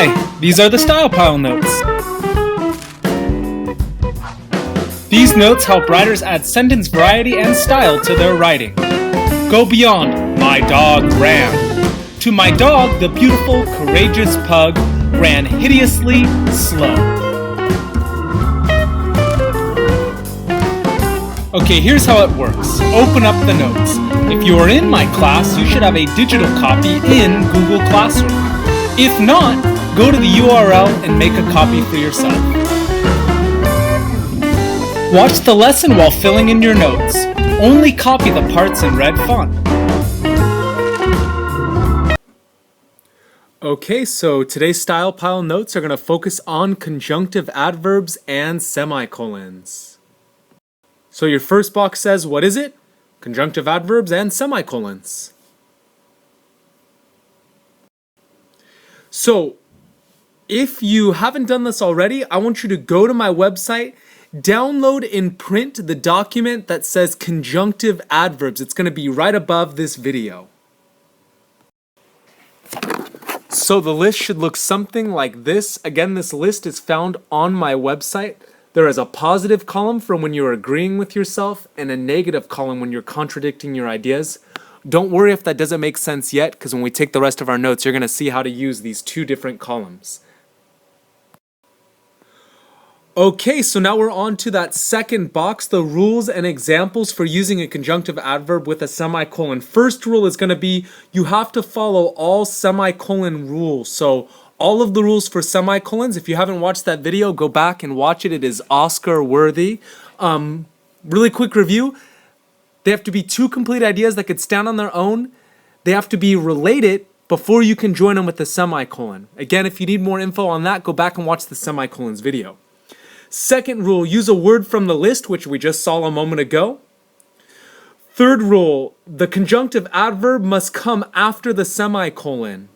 Hi, these are the Style Pile notes. These notes help writers add sentence variety and style to their writing. Go beyond "my dog ran" to "my dog, the beautiful, courageous pug, ran hideously slow." Okay, here's how it works. Open up the notes. If you are in my class, you should have a digital copy in Google Classroom. If not, go to the URL and make a copy for yourself. Watch the lesson while filling in your notes. Only copy the parts in red font. Okay, so today's Style Pile notes are going to focus on conjunctive adverbs and semicolons. So your first box says, what is it? Conjunctive adverbs and semicolons. So, if you haven't done this already, I want you to go to my website, download and print the document that says conjunctive adverbs. It's going to be right above this video. So the list should look something like this. Again, this list is found on my website. There is a positive column from when you're agreeing with yourself and a negative column when you're contradicting your ideas. Don't worry if that doesn't make sense yet, because when we take the rest of our notes, you're going to see how to use these two different columns. Okay, so now we're on to that second box, the rules and examples for using a conjunctive adverb with a semicolon. First rule is going to be you have to follow all semicolon rules. So all of the rules for semicolons, if you haven't watched that video, go back and watch it. It is Oscar worthy. Really quick review. They have to be two complete ideas that could stand on their own. They have to be related before you can join them with a semicolon. Again, if you need more info on that, go back and watch the semicolons video. Second rule, use a word from the list, which we just saw a moment ago. Third rule, the conjunctive adverb must come after the semicolon.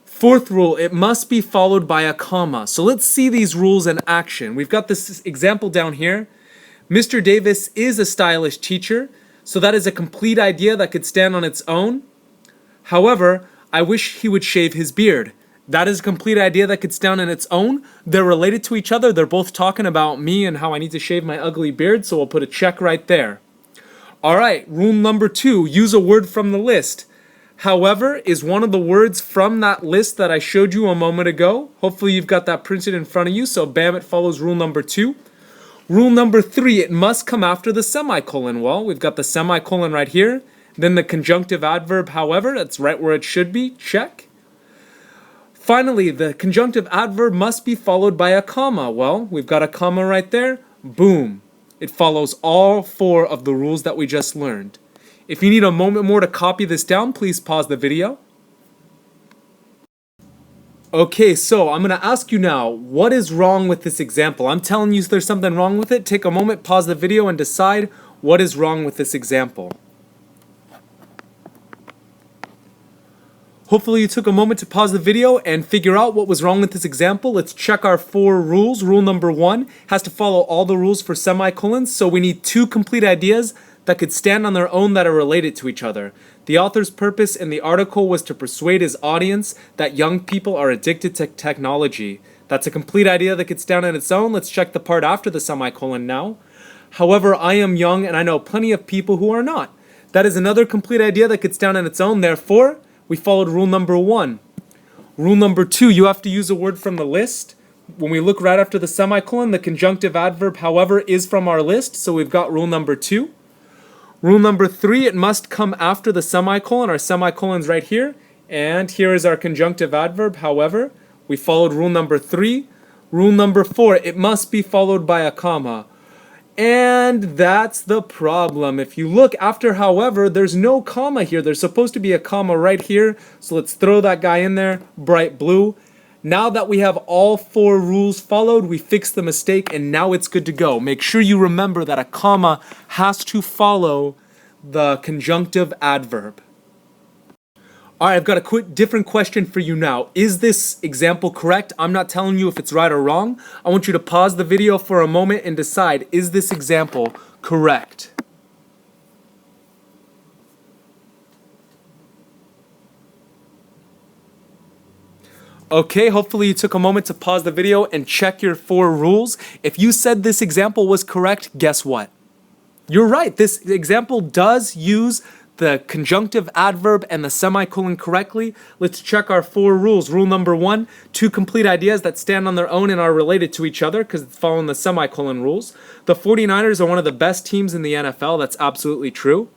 Fourth rule, it must be followed by a comma. So let's see these rules in action. We've got this example down here. Mr. Davis is a stylish teacher, so that is a complete idea that could stand on its own. However, I wish he would shave his beard. That is a complete idea that could stand on its own. They're related to each other. They're both talking about me and how I need to shave my ugly beard, so we'll put a check right there. All right, rule number 2, use a word from the list. However is one of the words from that list that I showed you a moment ago. Hopefully you've got that printed in front of you, so bam, it follows rule number 2. Rule number 3, it must come after the semicolon. Well, we've got the semicolon right here. Then the conjunctive adverb, however, that's right where it should be, check. Finally, the conjunctive adverb must be followed by a comma. Well, we've got a comma right there, boom. It follows all 4 of the rules that we just learned. If you need a moment more to copy this down, please pause the video. Okay, so I'm going to ask you now, what is wrong with this example? I'm telling you there's something wrong with it. Take a moment, pause the video, and decide what is wrong with this example. Hopefully you took a moment to pause the video and figure out what was wrong with this example. Let's check our 4 rules. Rule number 1 has to follow all the rules for semicolons, so we need 2 complete ideas that could stand on their own that are related to each other. The author's purpose in the article was to persuade his audience that young people are addicted to technology. That's a complete idea that could stand on its own. Let's check the part after the semicolon now. However, I am young and I know plenty of people who are not. That is another complete idea that could stand on its own. Therefore, we followed rule number 1. Rule number 2, you have to use a word from the list. When we look right after the semicolon, the conjunctive adverb, however, is from our list. So we've got rule number 2. Rule number 3, it must come after the semicolon. Our semicolon's right here. And here is our conjunctive adverb, however. We followed rule number 3. Rule number 4, it must be followed by a comma. And that's the problem. If you look after however, there's no comma here. There's supposed to be a comma right here. So let's throw that guy in there, bright blue. Now that we have all 4 rules followed, we fixed the mistake and now it's good to go. Make sure you remember that a comma has to follow the conjunctive adverb. All right, I've got a different question for you now. Is this example correct? I'm not telling you if it's right or wrong. I want you to pause the video for a moment and decide, is this example correct? Okay, hopefully you took a moment to pause the video and check your 4 rules. If you said this example was correct, guess what? You're right, this example does use the conjunctive adverb and the semicolon correctly. Let's check our 4 rules. Rule number 1, 2 complete ideas that stand on their own and are related to each other because it's following the semicolon rules. The 49ers are one of the best teams in the NFL. That's absolutely true.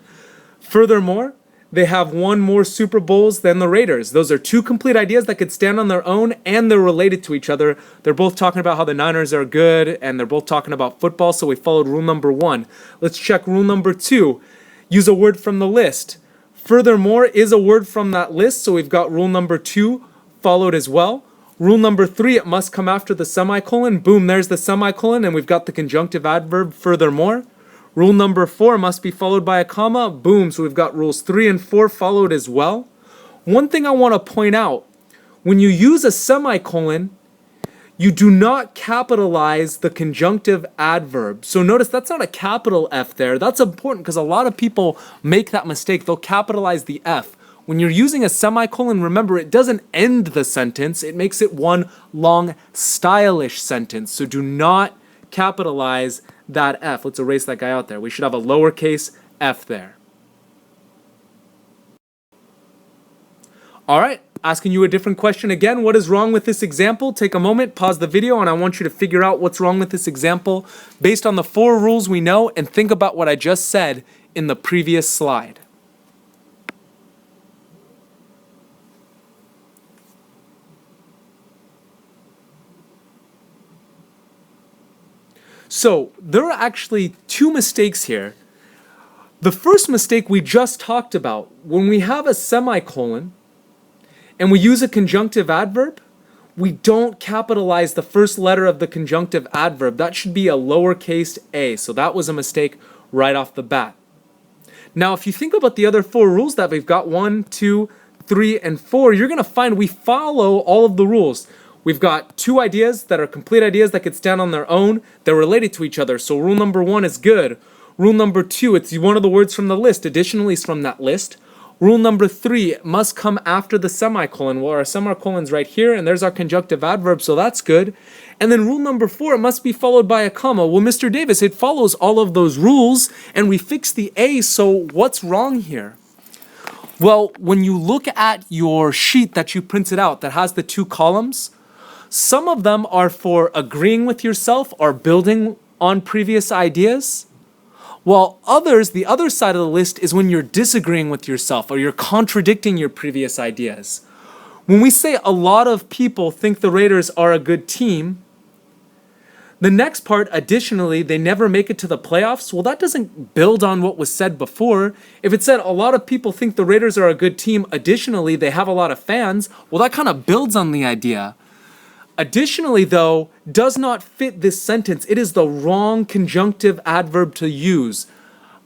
Furthermore, they have won more Super Bowls than the Raiders. Those are 2 complete ideas that could stand on their own and they're related to each other. They're both talking about how the Niners are good and they're both talking about football, so we followed rule number 1. Let's check rule number 2. Use a word from the list. Furthermore is a word from that list, so we've got rule number 2 followed as well. Rule number 3, it must come after the semicolon. Boom, there's the semicolon and we've got the conjunctive adverb furthermore. Rule number 4 must be followed by a comma. Boom. So we've got rules 3 and 4 followed as well. One thing I want to point out, when you use a semicolon, you do not capitalize the conjunctive adverb. So notice that's not a capital F there. That's important because a lot of people make that mistake. They'll capitalize the F. When you're using a semicolon, remember, it doesn't end the sentence. It makes it one long, stylish sentence. So do not capitalize that F. Let's erase that guy out there. We should have a lowercase f there. All right, asking you a different question again. What is wrong with this example? Take a moment, pause the video, and I want you to figure out what's wrong with this example based on the 4 rules we know and think about what I just said in the previous slide. So there are actually 2 mistakes here. The first mistake we just talked about, when we have a semicolon and we use a conjunctive adverb, we don't capitalize the first letter of the conjunctive adverb. That should be a lowercase a. So that was a mistake right off the bat. Now, if you think about the other 4 rules that we've got, 1, 2, 3, and 4, you're going to find we follow all of the rules. We've got 2 ideas that are complete ideas that could stand on their own. They're related to each other. So rule number 1 is good. Rule number 2, it's one of the words from the list. Additionally, is from that list. Rule number 3, it must come after the semicolon. Well, our semicolon's right here, and there's our conjunctive adverb, so that's good. And then rule number 4, it must be followed by a comma. Well, Mr. Davis, it follows all of those rules, and we fixed the A, so what's wrong here? Well, when you look at your sheet that you printed out that has the 2 columns, some of them are for agreeing with yourself or building on previous ideas, while others, the other side of the list, is when you're disagreeing with yourself or you're contradicting your previous ideas. When we say a lot of people think the Raiders are a good team, the next part, additionally, they never make it to the playoffs, well, that doesn't build on what was said before. If it said a lot of people think the Raiders are a good team, additionally, they have a lot of fans, well, that kind of builds on the idea. Additionally, though, does not fit this sentence. It is the wrong conjunctive adverb to use.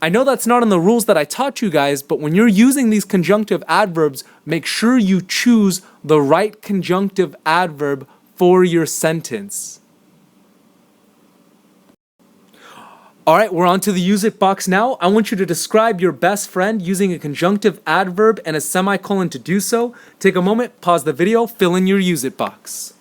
I know that's not in the rules that I taught you guys, but when you're using these conjunctive adverbs, make sure you choose the right conjunctive adverb for your sentence. All right, we're on to the use it box now. I want you to describe your best friend using a conjunctive adverb and a semicolon to do so. Take a moment, pause the video, fill in your use it box.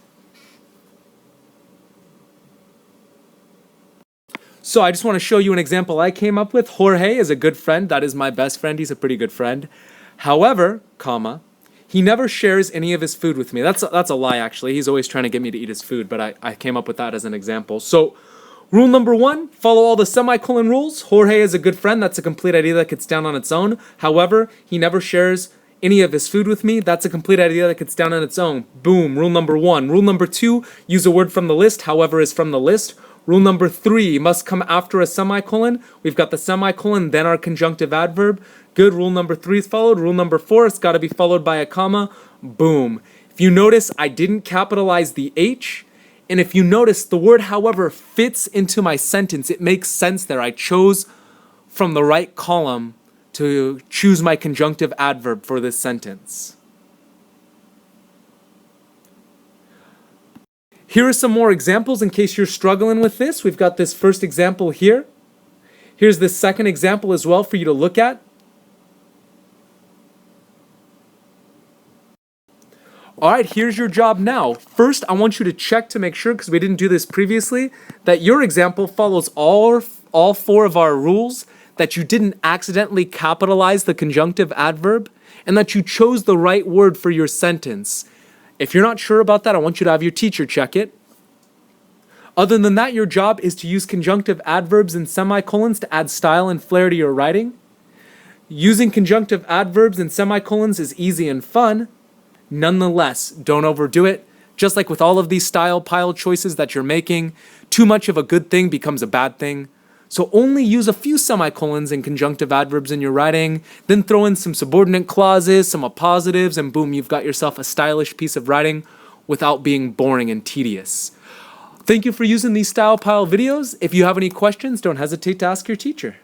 So I just want to show you an example I came up with. Jorge is a good friend. That is my best friend. He's a pretty good friend. However, comma, he never shares any of his food with me. That's a lie, actually. He's always trying to get me to eat his food, but I came up with that as an example. So rule number 1, follow all the semicolon rules. Jorge is a good friend. That's a complete idea that could stand on its own. However, he never shares any of his food with me. That's a complete idea that could stand on its own. Boom, rule number 1. Rule number 2, use a word from the list. However is from the list. Rule number 3, must come after a semicolon. We've got the semicolon, then our conjunctive adverb. Good, rule number 3 is followed. Rule number 4, it's got to be followed by a comma. Boom. If you notice, I didn't capitalize the H. And if you notice, the word however fits into my sentence. It makes sense there. I chose from the right column to choose my conjunctive adverb for this sentence. Here are some more examples in case you're struggling with this. We've got this first example here. Here's the second example as well for you to look at. All right, here's your job now. First, I want you to check to make sure, because we didn't do this previously, that your example follows all four of our rules, that you didn't accidentally capitalize the conjunctive adverb, and that you chose the right word for your sentence. If you're not sure about that, I want you to have your teacher check it. Other than that, your job is to use conjunctive adverbs and semicolons to add style and flair to your writing. Using conjunctive adverbs and semicolons is easy and fun. Nonetheless, don't overdo it. Just like with all of these style pile choices that you're making, too much of a good thing becomes a bad thing. So only use a few semicolons and conjunctive adverbs in your writing, then throw in some subordinate clauses, some appositives, and boom, you've got yourself a stylish piece of writing without being boring and tedious. Thank you for using these style pile videos. If you have any questions, don't hesitate to ask your teacher.